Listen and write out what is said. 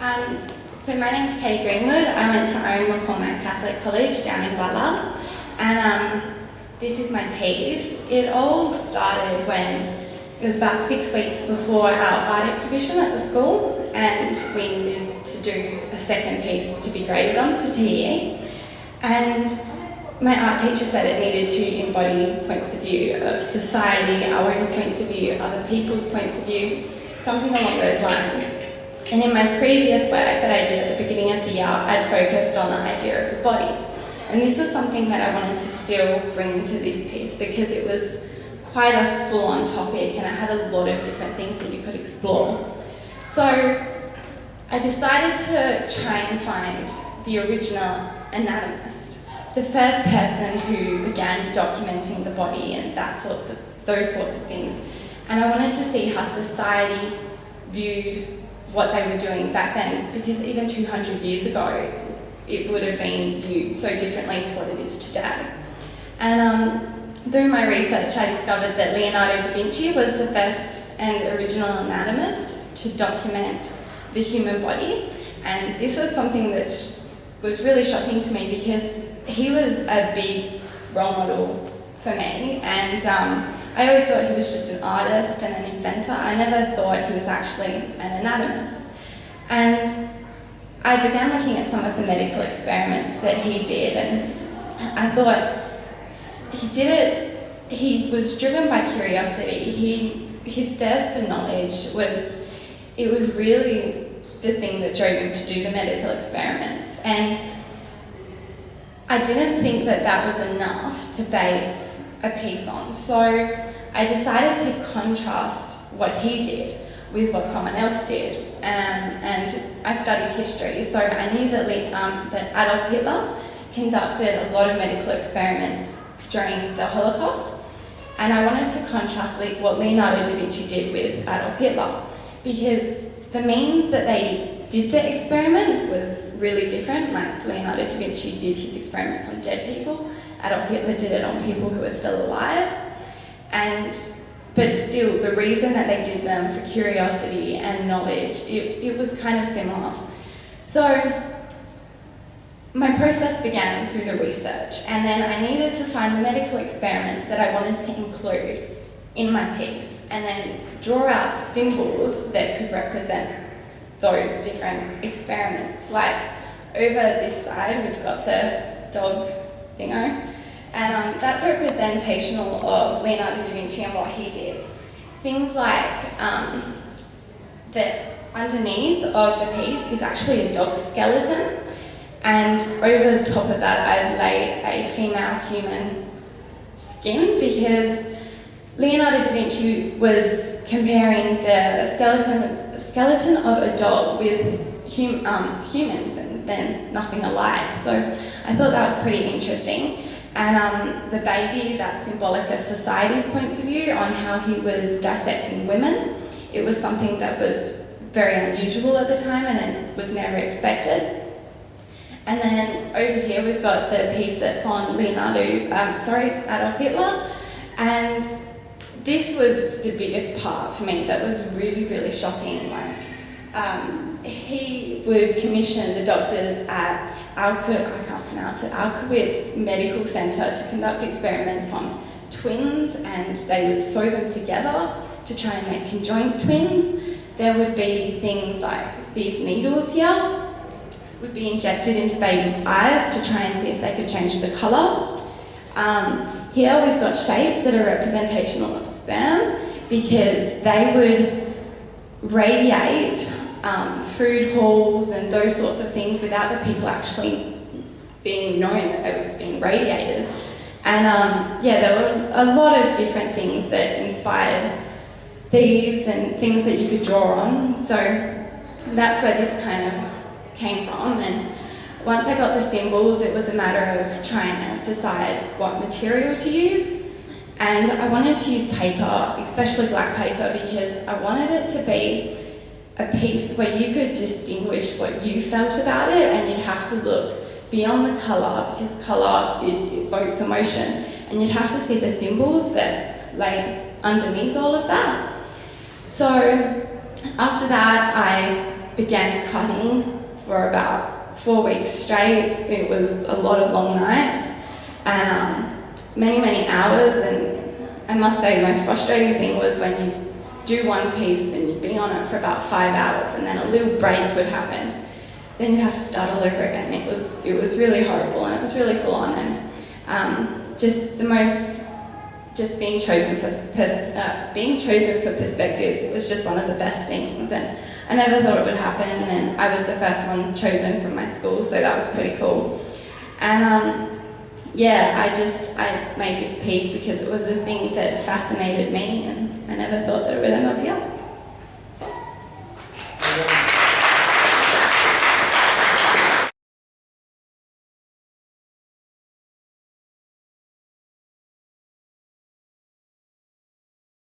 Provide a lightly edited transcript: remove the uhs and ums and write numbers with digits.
So my name's Katie Greenwood. I went to Owen McCormack Catholic College down in Butler, and this is my piece. It all started when it was about 6 weeks before our art exhibition at the school, and we needed to do a second piece to be graded on for TE. And my art teacher said it needed to embody points of view of society, our own points of view, other people's points of view, something along those lines. And in my previous work that I did at the beginning of the year, I'd focused on the idea of the body. And this was something that I wanted to still bring into this piece because it was quite a full-on topic and it had a lot of different things that you could explore. So I decided to try and find the original anatomist, the first person who began documenting the body and those sorts of things. And I wanted to see how society viewed what they were doing back then, because even 200 years ago, it would have been viewed so differently to what it is today. And through my research, I discovered that Leonardo da Vinci was the first and original anatomist to document the human body. And this was something that was really shocking to me because he was a big role model for me. And I always thought he was just an artist and an inventor. I never thought he was actually an anatomist. And I began looking at some of the medical experiments that he did, and I thought he was driven by curiosity. His thirst for knowledge was really the thing that drove him to do the medical experiments. And I didn't think that was enough to base a piece on. So I decided to contrast what he did with what someone else did. And I studied history, so I knew that Adolf Hitler conducted a lot of medical experiments during the Holocaust, and I wanted to contrast what Leonardo da Vinci did with Adolf Hitler, because the means that they did their experiments was really different. Like Leonardo da Vinci did his experiments on dead people, Adolf Hitler did it on people who were still alive, but still, the reason that they did them for curiosity and knowledge, it was kind of similar. So my process began through the research, and then I needed to find the medical experiments that I wanted to include in my piece, and then draw out symbols that could represent those different experiments. Like over this side, we've got the dog thingo, and that's representational of Leonardo da Vinci and what he did. Things like that underneath of the piece is actually a dog skeleton, and over the top of that I've laid a female human skin, because Leonardo da Vinci was comparing the skeleton of a dog with humans and then nothing alike. So I thought that was pretty interesting. And the baby, that's symbolic of society's points of view on how he was dissecting women. It was something that was very unusual at the time and it was never expected. And then over here we've got the piece that's on Adolf Hitler. And this was the biggest part for me that was really, really shocking. He would commission the doctors at Alkowitz Medical Centre to conduct experiments on twins, and they would sew them together to try and make conjoined twins. There would be things like these needles here would be injected into babies' eyes to try and see if they could change the colour. Here we've got shapes that are representational of sperm, because they would radiate food halls and those sorts of things without the people actually being known that they were being radiated. And there were a lot of different things that inspired these and things that you could draw on. So that's where this kind of came from. And once I got the symbols, it was a matter of trying to decide what material to use. And I wanted to use paper, especially black paper, because I wanted it to be a piece where you could distinguish what you felt about it, and you'd have to look beyond the colour, because colour evokes emotion, and you'd have to see the symbols that lay underneath all of that. So after that, I began cutting for about 4 weeks straight. It was a lot of long nights and many, many hours, and I must say the most frustrating thing was when you do one piece and you'd be on it for about 5 hours and then a little break would happen. Then you have to start all over again. It was really horrible and it was really full on, and just being chosen for perspectives, it was just one of the best things, and I never thought it would happen, and I was the first one chosen from my school, so that was pretty cool. And I made this piece because it was a thing that fascinated me, and I never thought that it would end up here.